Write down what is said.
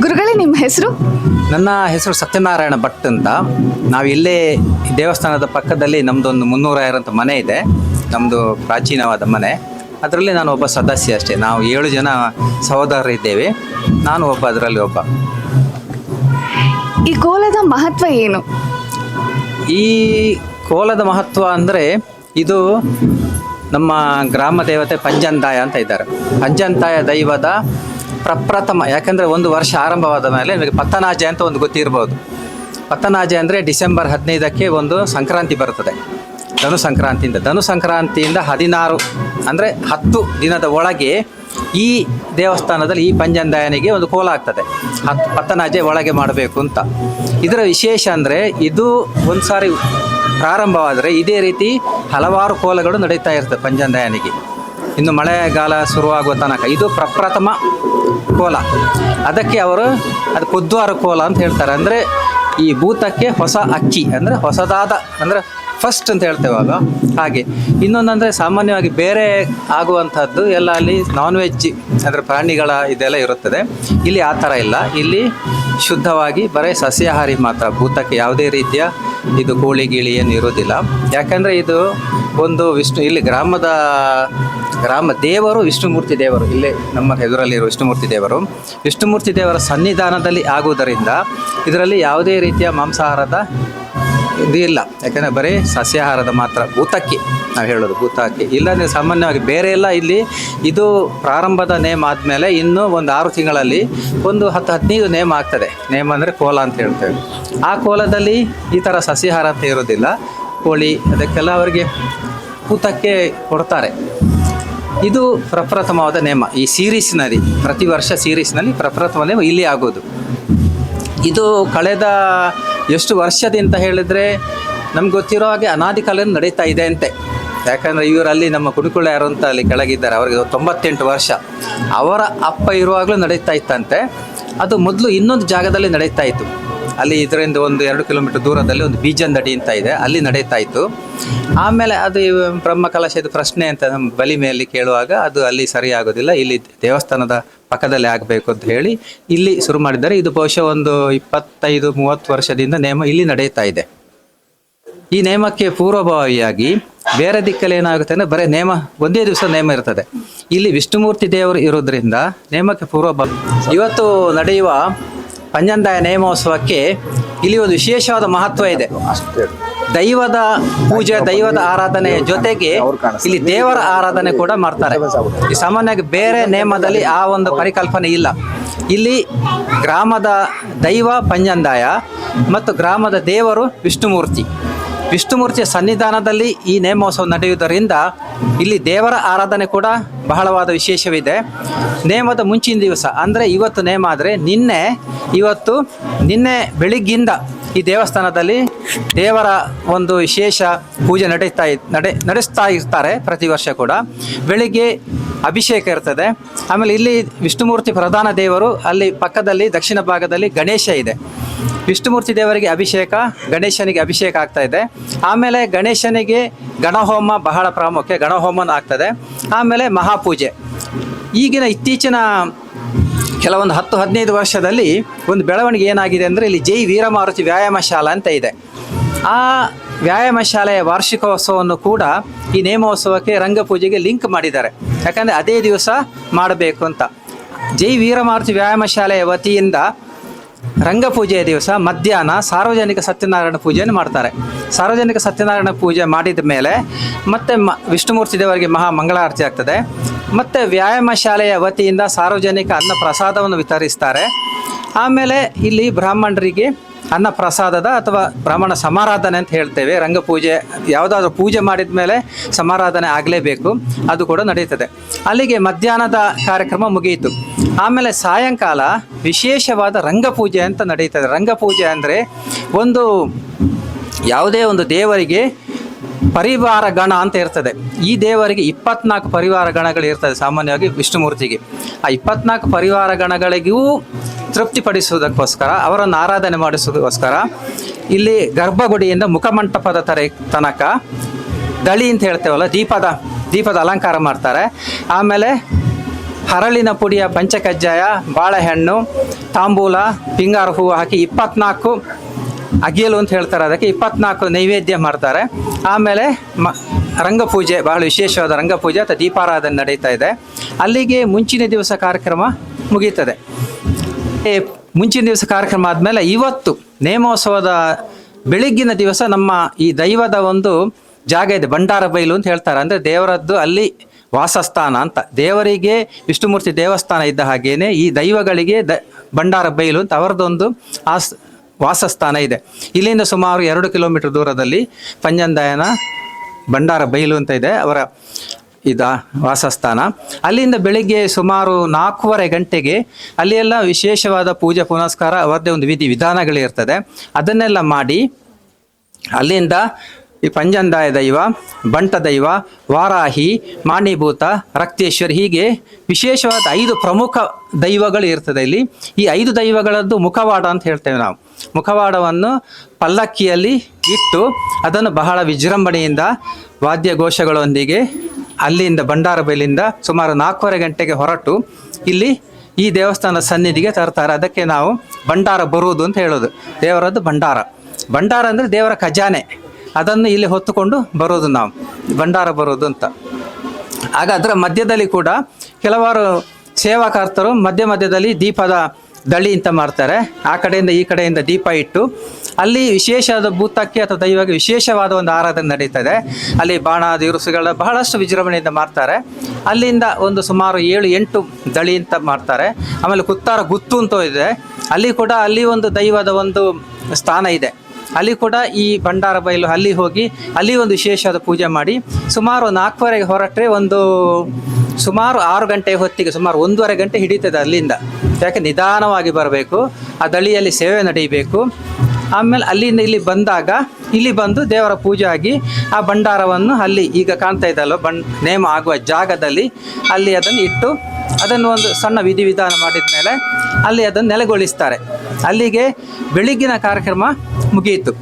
ಗುರುಗಳೇ, ನಿಮ್ಮ ಹೆಸರು? ನನ್ನ ಹೆಸರು ಸತ್ಯನಾರಾಯಣ ಭಟ್ ಅಂತ. ನಾವು ಇಲ್ಲೇ ದೇವಸ್ಥಾನದ ಪಕ್ಕದಲ್ಲಿ ನಮ್ಮದೊಂದು 300 ಅಂತ ಮನೆ ಇದೆ. ನಮ್ಮದು ಪ್ರಾಚೀನವಾದ ಮನೆ. ಅದರಲ್ಲಿ ನಾನು ಒಬ್ಬ ಸದಸ್ಯ ಅಷ್ಟೇ. ನಾವು 7 ಜನ ಸಹೋದರರಿದ್ದೇವೆ. ನಾನು ಒಬ್ಬ, ಅದರಲ್ಲಿ ಒಬ್ಬ. ಈ ಕೋಲದ ಮಹತ್ವ ಏನು? ಈ ಕೋಲದ ಮಹತ್ವ ಅಂದರೆ, ಇದು ನಮ್ಮ ಗ್ರಾಮ ದೇವತೆ ಪಂಜಂತಾಯ ಅಂತ ಇದ್ದಾರೆ. ಪಂಜಂತಾಯ ದೈವದ ಪ್ರಪ್ರಥಮ, ಯಾಕಂದರೆ ಒಂದು ವರ್ಷ ಆರಂಭವಾದ ಮೇಲೆ ನಿಮಗೆ ಪತ್ತನಾಜೆ ಅಂತ ಒಂದು ಗೊತ್ತಿರ್ಬೋದು. ಪತ್ತನಾಜೆ ಅಂದರೆ ಡಿಸೆಂಬರ್ 15ಕ್ಕೆ ಒಂದು ಸಂಕ್ರಾಂತಿ ಬರ್ತದೆ, ಧನು ಸಂಕ್ರಾಂತಿಯಿಂದ 16 ಅಂದರೆ 10 ದಿನದ ಒಳಗೆ ಈ ದೇವಸ್ಥಾನದಲ್ಲಿ ಈ ಪಂಜಂತಾಯನಿಗೆ ಒಂದು ಕೋಲ ಆಗ್ತದೆ. ಪತ್ತನಾಜೆ ಒಳಗೆ ಮಾಡಬೇಕು ಅಂತ. ಇದರ ವಿಶೇಷ ಅಂದರೆ, ಇದು ಒಂದು ಸಾರಿ ಪ್ರಾರಂಭವಾದರೆ ಇದೇ ರೀತಿ ಹಲವಾರು ಕೋಲಗಳು ನಡೀತಾ ಇರ್ತದೆ ಪಂಜಂತಾಯನಿಗೆ. ಇನ್ನು ಮಳೆಗಾಲ ಶುರುವಾಗುವ ತನಕ ಇದು ಪ್ರಪ್ರಥಮ ಕೋಲ. ಅದಕ್ಕೆ ಅವರು ಅದು ಕುದ್ವಾರ ಕೋಲ ಅಂತ ಹೇಳ್ತಾರೆ. ಅಂದರೆ ಈ ಭೂತಕ್ಕೆ ಹೊಸ ಅಕ್ಕಿ, ಅಂದರೆ ಹೊಸದಾದ, ಅಂದರೆ ಫಸ್ಟ್ ಅಂತ ಹೇಳ್ತೇವಲ್ಲ ಹಾಗೆ. ಇನ್ನೊಂದಂದರೆ, ಸಾಮಾನ್ಯವಾಗಿ ಬೇರೆ ಆಗುವಂಥದ್ದು ಎಲ್ಲ ಅಲ್ಲಿ ನಾನ್ ವೆಜ್, ಅಂದರೆ ಪ್ರಾಣಿಗಳ ಇದೆಲ್ಲ ಇರುತ್ತದೆ. ಇಲ್ಲಿ ಆ ಥರ ಇಲ್ಲ. ಇಲ್ಲಿ ಶುದ್ಧವಾಗಿ ಬರೀ ಸಸ್ಯಾಹಾರಿ ಮಾತ್ರ. ಭೂತಕ್ಕೆ ಯಾವುದೇ ರೀತಿಯ ಇದು ಕೋಳಿ ಗೀಳಿ ಏನು ಇರೋದಿಲ್ಲ. ಯಾಕಂದರೆ ಇದು ಒಂದು ಇಲ್ಲಿ ಗ್ರಾಮ ದೇವರು ವಿಷ್ಣುಮೂರ್ತಿ ದೇವರು. ಇಲ್ಲೇ ನಮ್ಮ ಎದುರಲ್ಲಿರುವ ವಿಷ್ಣುಮೂರ್ತಿ ದೇವರ ಸನ್ನಿಧಾನದಲ್ಲಿ ಆಗುವುದರಿಂದ ಇದರಲ್ಲಿ ಯಾವುದೇ ರೀತಿಯ ಮಾಂಸಾಹಾರದ ಇದು ಇಲ್ಲ. ಯಾಕಂದರೆ ಬರೀ ಸಸ್ಯಾಹಾರದ ಮಾತ್ರ ಭೂತಕ್ಕೆ ನಾವು ಹೇಳೋದು. ಭೂತಕ್ಕೆ ಇಲ್ಲಾಂದರೆ ಸಾಮಾನ್ಯವಾಗಿ ಬೇರೆ ಎಲ್ಲ ಇಲ್ಲಿ ಇದು ಪ್ರಾರಂಭದ ನೇಮ ಆದಮೇಲೆ ಇನ್ನೂ ಒಂದು 6 ತಿಂಗಳಲ್ಲಿ ಒಂದು 10-15 ನೇಮ ಆಗ್ತದೆ. ನೇಮ ಅಂದರೆ ಕೋಲ ಅಂತ ಹೇಳ್ತೇವೆ. ಆ ಕೋಲದಲ್ಲಿ ಈ ಥರ ಸಸ್ಯಾಹಾರ ಅಂತ ಇರೋದಿಲ್ಲ. ಕೋಳಿ ಅದಕ್ಕೆಲ್ಲ ಅವರಿಗೆ ಭೂತಕ್ಕೆ ಕೊಡ್ತಾರೆ. ಇದು ಪ್ರಪ್ರಥಮವಾದ ನೇಮ. ಈ ಸೀರೀಸ್ನಲ್ಲಿ, ಪ್ರತಿ ವರ್ಷ ಸೀರೀಸ್ನಲ್ಲಿ ಪ್ರಪ್ರಥಮ ನೇಮ ಇಲ್ಲಿ ಆಗೋದು. ಇದು ಕಳೆದ ಎಷ್ಟು ವರ್ಷದಿಂದ ಹೇಳಿದರೆ ನಮ್ಗೆ ಗೊತ್ತಿರೋ ಹಾಗೆ ಅನಾದಿ ಕಾಲದಿಂದ ನಡೀತಾ ಇದೆ ಅಂತೆ. ಯಾಕಂದರೆ ಇವರಲ್ಲಿ ನಮ್ಮ ಕುಣಿಕುಳ ಯಾರು ಅಂತ ಅಲ್ಲಿ ಕೆಳಗಿದ್ದಾರೆ, ಅವರಿಗೆ 98 ವರ್ಷ. ಅವರ ಅಪ್ಪ ಇರುವಾಗಲೂ ನಡೀತಾ ಇತ್ತಂತೆ. ಅದು ಮೊದಲು ಇನ್ನೊಂದು ಜಾಗದಲ್ಲಿ ನಡೀತಾ ಇತ್ತು. ಅಲ್ಲಿ ಇದರಿಂದ ಒಂದು 2 ಕಿಲೋಮೀಟರ್ ದೂರದಲ್ಲಿ ಒಂದು ಬೀಜಂದಡಿ ಅಂತ ಇದೆ, ಅಲ್ಲಿ ನಡೀತಾ ಇತ್ತು. ಆಮೇಲೆ ಅದು ಬ್ರಹ್ಮ ಕಲಶದ ಪ್ರಶ್ನೆ ಅಂತ ನಮ್ಮ ಬಲಿ ಮೇಲೆ ಕೇಳುವಾಗ ಅದು ಅಲ್ಲಿ ಸರಿ ಆಗೋದಿಲ್ಲ, ಇಲ್ಲಿ ದೇವಸ್ಥಾನದ ಪಕ್ಕದಲ್ಲಿ ಆಗಬೇಕು ಅಂತ ಹೇಳಿ ಇಲ್ಲಿ ಶುರು ಮಾಡಿದ್ದಾರೆ. ಇದು ಬಹುಶಃ ಒಂದು 25-30 ವರ್ಷದಿಂದ ನೇಮ ಇಲ್ಲಿ ನಡೀತಾ ಇದೆ. ಈ ನೇಮಕ್ಕೆ ಪೂರ್ವಭಾವಿಯಾಗಿ ಬೇರೆ ದಿಕ್ಕಲ್ಲಿ ಏನಾಗುತ್ತೆ ಅಂದರೆ, ಬರೀ ನೇಮ ಒಂದೇ ದಿವಸ ನೇಮ ಇರ್ತದೆ. ಇಲ್ಲಿ ವಿಷ್ಣುಮೂರ್ತಿ ದೇವರು ಇರೋದ್ರಿಂದ ನೇಮಕ್ಕೆ ಪೂರ್ವಭಾವಿ. ಇವತ್ತು ನಡೆಯುವ ಪಂಜಂತಾಯ ನೇಮೋತ್ಸವಕ್ಕೆ ಇಲ್ಲಿ ಒಂದು ವಿಶೇಷವಾದ ಮಹತ್ವ ಇದೆ. ದೈವದ ಪೂಜೆ, ದೈವದ ಆರಾಧನೆ ಜೊತೆಗೆ ಇಲ್ಲಿ ದೇವರ ಆರಾಧನೆ ಕೂಡ ಮಾಡ್ತಾರೆ. ಈ ಸಾಮಾನ್ಯವಾಗಿ ಬೇರೆ ನೇಮದಲ್ಲಿ ಆ ಒಂದು ಪರಿಕಲ್ಪನೆ ಇಲ್ಲ. ಇಲ್ಲಿ ಗ್ರಾಮದ ದೈವ ಪಂಜಂತಾಯ ಮತ್ತು ಗ್ರಾಮದ ದೇವರು ವಿಷ್ಣುಮೂರ್ತಿಯ ಸನ್ನಿಧಾನದಲ್ಲಿ ಈ ನೇಮೋತ್ಸವ ನಡೆಯುವುದರಿಂದ ಇಲ್ಲಿ ದೇವರ ಆರಾಧನೆ ಕೂಡ ಬಹಳವಾದ ವಿಶೇಷವಿದೆ. ನೇಮದ ಮುಂಚಿನ ದಿವಸ ಅಂದರೆ ಇವತ್ತು ನೇಮ ಆದರೆ ನಿನ್ನೆ ಬೆಳಿಗ್ಗಿಂದ ಈ ದೇವಸ್ಥಾನದಲ್ಲಿ ದೇವರ ಒಂದು ವಿಶೇಷ ಪೂಜೆ ನಡೆಸ್ತಾ ಇರ್ತಾರೆ. ಪ್ರತಿ ವರ್ಷ ಕೂಡ ಬೆಳಿಗ್ಗೆ ಅಭಿಷೇಕ ಇರ್ತದೆ. ಆಮೇಲೆ ಇಲ್ಲಿ ವಿಷ್ಣುಮೂರ್ತಿ ಪ್ರಧಾನ ದೇವರು, ಅಲ್ಲಿ ಪಕ್ಕದಲ್ಲಿ ದಕ್ಷಿಣ ಭಾಗದಲ್ಲಿ ಗಣೇಶ ಇದೆ. ವಿಷ್ಣುಮೂರ್ತಿ ದೇವರಿಗೆ ಅಭಿಷೇಕ, ಗಣೇಶನಿಗೆ ಅಭಿಷೇಕ ಆಗ್ತಾ ಇದೆ. ಆಮೇಲೆ ಗಣೇಶನಿಗೆ ಗಣಹೋಮ ಬಹಳ ಪ್ರಾಮುಖ್ಯ, ಗಣಹೋಮನ ಆಗ್ತದೆ. ಆಮೇಲೆ ಮಹಾಪೂಜೆ. ಈಗಿನ ಇತ್ತೀಚಿನ ಕೆಲವೊಂದು 10-15 ವರ್ಷದಲ್ಲಿ ಒಂದು ಬೆಳವಣಿಗೆ ಏನಾಗಿದೆ ಅಂದರೆ, ಇಲ್ಲಿ ಜೈ ವೀರಮಾರುತಿ ವ್ಯಾಯಾಮ ಶಾಲಾ ಅಂತ ಇದೆ. ಆ ವ್ಯಾಯಾಮ ಶಾಲೆಯ ವಾರ್ಷಿಕೋತ್ಸವವನ್ನು ಕೂಡ ಈ ನೇಮೋತ್ಸವಕ್ಕೆ ರಂಗಪೂಜೆಗೆ ಲಿಂಕ್ ಮಾಡಿದ್ದಾರೆ. ಯಾಕಂದರೆ ಅದೇ ದಿವಸ ಮಾಡಬೇಕು ಅಂತ. ಜೈ ವೀರಮಾರುತಿ ವ್ಯಾಯಾಮ ಶಾಲೆಯ ವತಿಯಿಂದ ರಂಗಪೂಜೆಯ ದಿವಸ ಮಧ್ಯಾಹ್ನ ಸಾರ್ವಜನಿಕ ಸತ್ಯನಾರಾಯಣ ಪೂಜೆಯನ್ನು ಮಾಡ್ತಾರೆ. ಸಾರ್ವಜನಿಕ ಸತ್ಯನಾರಾಯಣ ಪೂಜೆ ಮಾಡಿದ ಮೇಲೆ ಮತ್ತೆ ವಿಷ್ಣುಮೂರ್ತಿ ದೇವರಿಗೆ ಮಹಾ ಮಂಗಳಾರತಿ ಆಗ್ತದೆ. ಮತ್ತು ವ್ಯಾಯಾಮ ಶಾಲೆಯ ವತಿಯಿಂದ ಸಾರ್ವಜನಿಕ ಅನ್ನ ಪ್ರಸಾದವನ್ನು ವಿತರಿಸ್ತಾರೆ. ಆಮೇಲೆ ಇಲ್ಲಿ ಬ್ರಾಹ್ಮಣರಿಗೆ ಅನ್ನ ಪ್ರಸಾದದ ಅಥವಾ ಬ್ರಾಹ್ಮಣ ಸಮಾರಾಧನೆ ಅಂತ ಹೇಳ್ತೇವೆ. ರಂಗಪೂಜೆ ಯಾವುದಾದ್ರೂ ಪೂಜೆ ಮಾಡಿದ ಮೇಲೆ ಸಮಾರಾಧನೆ ಆಗಲೇಬೇಕು, ಅದು ಕೂಡ ನಡೀತದೆ. ಅಲ್ಲಿಗೆ ಮಧ್ಯಾಹ್ನದ ಕಾರ್ಯಕ್ರಮ ಮುಗಿಯಿತು. ಆಮೇಲೆ ಸಾಯಂಕಾಲ ವಿಶೇಷವಾದ ರಂಗಪೂಜೆ ಅಂತ ನಡೀತದೆ. ರಂಗಪೂಜೆ ಅಂದರೆ ಯಾವುದೇ ಒಂದು ದೇವರಿಗೆ ಪರಿವಾರ ಗಣ ಅಂತ ಇರ್ತದೆ. ಈ ದೇವರಿಗೆ 24 ಪರಿವಾರ ಗಣಗಳು ಇರ್ತದೆ ಸಾಮಾನ್ಯವಾಗಿ ವಿಷ್ಣುಮೂರ್ತಿಗೆ. ಆ 24 ಪರಿವಾರ ಗಣಗಳಿಗೂ ತೃಪ್ತಿಪಡಿಸುವುದಕ್ಕೋಸ್ಕರ, ಅವರನ್ನು ಆರಾಧನೆ ಮಾಡಿಸೋದಕ್ಕೋಸ್ಕರ ಇಲ್ಲಿ ಗರ್ಭಗುಡಿಯಿಂದ ಮುಖಮಂಟಪದ ತನಕ ದಳಿ ಅಂತ ಹೇಳ್ತೇವಲ್ಲ, ದೀಪದ ಅಲಂಕಾರ ಮಾಡ್ತಾರೆ. ಆಮೇಲೆ ಹರಳಿನ ಪುಡಿಯ ಪಂಚಕಜ್ಜಾಯ, ಬಾಳೆಹಣ್ಣು, ತಾಂಬೂಲ, ಪಿಂಗಾರ ಹೂವು ಹಾಕಿ 24 ಅಗಿಯಲು ಅಂತ ಹೇಳ್ತಾರೆ, ಅದಕ್ಕೆ 24 ನೈವೇದ್ಯ ಮಾಡ್ತಾರೆ. ಆಮೇಲೆ ರಂಗಪೂಜೆ, ಬಹಳ ವಿಶೇಷವಾದ ರಂಗಪೂಜೆ ಅಥವಾ ದೀಪಾರಾಧನೆ ನಡೀತಾ ಇದೆ. ಅಲ್ಲಿಗೆ ಮುಂಚಿನ ದಿವಸ ಕಾರ್ಯಕ್ರಮ ಮುಗೀತದೆ. ಮುಂಚಿನ ದಿವಸ ಕಾರ್ಯಕ್ರಮ ಆದಮೇಲೆ ಇವತ್ತು ನೇಮೋತ್ಸವದ ಬೆಳಿಗ್ಗಿನ ದಿವಸ ನಮ್ಮ ಈ ದೈವದ ಒಂದು ಜಾಗ ಇದೆ, ಭಂಡಾರ ಬೈಲು ಅಂತ ಹೇಳ್ತಾರೆ. ಅಂದರೆ ದೇವರದ್ದು ಅಲ್ಲಿ ವಾಸಸ್ಥಾನ ಅಂತ. ದೇವರಿಗೆ ವಿಷ್ಣುಮೂರ್ತಿ ದೇವಸ್ಥಾನ ಇದ್ದ ಹಾಗೇನೆ ಈ ದೈವಗಳಿಗೆ ಭಂಡಾರ ಬೈಲು ಅಂತ ಅವರದೊಂದು ವಾಸಸ್ಥಾನ ಇದೆ. ಇಲ್ಲಿಂದ ಸುಮಾರು 2 ಕಿಲೋಮೀಟರ್ ದೂರದಲ್ಲಿ ಪಂಜಂದಾಯನ ಭಂಡಾರ ಬೈಲು ಅಂತ ಇದೆ ಅವರ ವಾಸಸ್ಥಾನ. ಅಲ್ಲಿಂದ ಬೆಳಿಗ್ಗೆ ಸುಮಾರು 4:15 ಗಂಟೆಗೆ ಅಲ್ಲಿ ಎಲ್ಲ ವಿಶೇಷವಾದ ಪೂಜೆ ಪುನಸ್ಕಾರ ಅವರದ್ದೇ ಒಂದು ವಿಧಾನಗಳಿರ್ತದೆ. ಅದನ್ನೆಲ್ಲ ಮಾಡಿ ಅಲ್ಲಿಂದ ಈ ಪಂಜಂದಾಯ ದೈವ, ಬಂಟ ದೈವ, ವಾರಾಹಿ, ಮಾಣಿಭೂತ, ರಕ್ತೇಶ್ವರಿ, ಹೀಗೆ ವಿಶೇಷವಾದ 5 ಪ್ರಮುಖ ದೈವಗಳು ಇರ್ತದೆ ಇಲ್ಲಿ. ಈ 5 ದೈವಗಳದ್ದು ಮುಖವಾಡ ಅಂತ ಹೇಳ್ತೇವೆ ನಾವು. ಮುಖವಾಡವನ್ನು ಪಲ್ಲಕ್ಕಿಯಲ್ಲಿ ಇಟ್ಟು ಅದನ್ನು ಬಹಳ ವಿಜೃಂಭಣೆಯಿಂದ ವಾದ್ಯಘೋಷಗಳೊಂದಿಗೆ ಅಲ್ಲಿಂದ ಭಂಡಾರ ಬೈಲಿಂದ ಸುಮಾರು 4:15 ಗಂಟೆಗೆ ಹೊರಟು ಇಲ್ಲಿ ಈ ದೇವಸ್ಥಾನದ ಸನ್ನಿಧಿಗೆ ತರ್ತಾರೆ. ಅದಕ್ಕೆ ನಾವು ಭಂಡಾರ ಬರುವುದು ಅಂತ ಹೇಳೋದು. ದೇವರದ್ದು ಭಂಡಾರ. ಭಂಡಾರ ಅಂದರೆ ದೇವರ ಖಜಾನೆ, ಅದನ್ನು ಇಲ್ಲಿ ಹೊತ್ತುಕೊಂಡು ಬರೋದು ನಾವು, ಭಂಡಾರ ಬರೋದು ಅಂತ. ಆಗ ಅದರ ಮಧ್ಯದಲ್ಲಿ ಕೂಡ ಕೆಲವಾರು ಸೇವಾಕರ್ತರು ಮಧ್ಯದಲ್ಲಿ ದೀಪದ ದಳಿ ಅಂತ ಮಾಡ್ತಾರೆ. ಆ ಕಡೆಯಿಂದ ಈ ಕಡೆಯಿಂದ ದೀಪ ಇಟ್ಟು ಅಲ್ಲಿ ವಿಶೇಷವಾದ ಭೂತಕ್ಕೆ ಅಥವಾ ದೈವಕ್ಕೆ ವಿಶೇಷವಾದ ಒಂದು ಆರಾಧನೆ ನಡೀತದೆ. ಅಲ್ಲಿ ಬಾಣ ದಿವಸಗಳ ಬಹಳಷ್ಟು ವಿಜೃಂಭಣೆಯಿಂದ ಮಾಡ್ತಾರೆ. ಅಲ್ಲಿಂದ ಒಂದು ಸುಮಾರು 7-8 ದಳಿ ಅಂತ ಮಾಡ್ತಾರೆ. ಆಮೇಲೆ ಕುತ್ತಾರ ಗುತ್ತು ಅಂತ ಇದೆ, ಅಲ್ಲಿ ಕೂಡ ಅಲ್ಲಿ ಒಂದು ದೈವದ ಒಂದು ಸ್ಥಾನ ಇದೆ. ಅಲ್ಲಿ ಕೂಡ ಈ ಭಂಡಾರ ಬೈಲು ಅಲ್ಲಿ ಹೋಗಿ ಅಲ್ಲಿ ಒಂದು ವಿಶೇಷವಾದ ಪೂಜೆ ಮಾಡಿ ಸುಮಾರು 4:15 ಹೊರಟ್ರೆ ಒಂದು ಸುಮಾರು 6 ಗಂಟೆ ಹೊತ್ತಿಗೆ ಸುಮಾರು 1:30 ಗಂಟೆ ಹಿಡಿತದೆ ಅಲ್ಲಿಂದ. ಯಾಕೆ ನಿಧಾನವಾಗಿ ಬರಬೇಕು, ಆ ದಳಿಯಲ್ಲಿ ಸೇವೆ ನಡೆಯಬೇಕು. ಆಮೇಲೆ ಅಲ್ಲಿಂದ ಇಲ್ಲಿ ಬಂದಾಗ ಇಲ್ಲಿ ಬಂದು ದೇವರ ಪೂಜೆ ಆಗಿ ಆ ಭಂಡಾರವನ್ನು ಅಲ್ಲಿ ಈಗ ಕಾಣ್ತಾ ಇದ್ದಲ್ಲ ನೇಮ ಆಗುವ ಜಾಗದಲ್ಲಿ ಅಲ್ಲಿ ಅದನ್ನು ಇಟ್ಟು ಅದನ್ನು ಒಂದು ಸಣ್ಣ ವಿಧಿವಿಧಾನ ಮಾಡಿದ ಮೇಲೆ ಅಲ್ಲಿ ಅದನ್ನು ನೆಲೆಗೊಳಿಸ್ತಾರೆ. ಅಲ್ಲಿಗೆ ಬೆಳಿಗ್ಗಿನ ಕಾರ್ಯಕ್ರಮ ಮುಗಿಯಿತು.